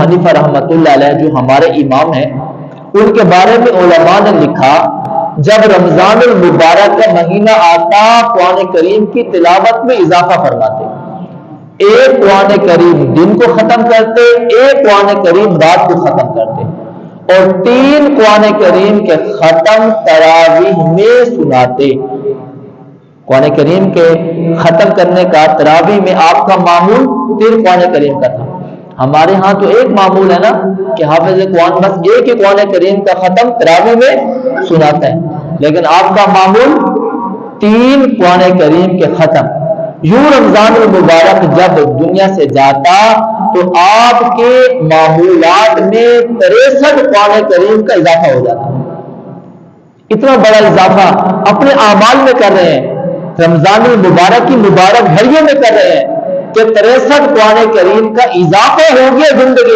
حنیفہ رحمۃ اللہ علیہ جو ہمارے امام ہیں، ان کے بارے میں علماء نے لکھا جب رمضان المبارک کا مہینہ آتا قرآن کریم کی تلاوت میں اضافہ فرماتے، ایک قرآن کریم دن کو ختم کرتے، ایک قرآن کریم رات کو ختم کرتے، اور 3 قرآن کریم کے ختم تراویح میں سناتے۔ قرآن کریم کے ختم کرنے کا تراویح میں آپ کا معمول 3 قرآن کریم کا تھا۔ ہمارے ہاں تو ایک معمول ہے نا کہ حافظ قرآن بس ایک ہی قرآن کریم کا ختم تراویح میں سناتا ہے، لیکن آپ کا معمول 3 قرآن کریم کے ختم۔ یوں رمضان المبارک جب دنیا سے جاتا تو آپ کے معمولات میں 63 قرآن کریم کا اضافہ ہو جاتا۔ اتنا بڑا اضافہ اپنے اعمال میں کر رہے ہیں، رمضان المبارک کی مبارک گھڑیوں میں کر رہے ہیں کہ 63 قرآن کریم کا اضافہ ہو گیا زندگی میں۔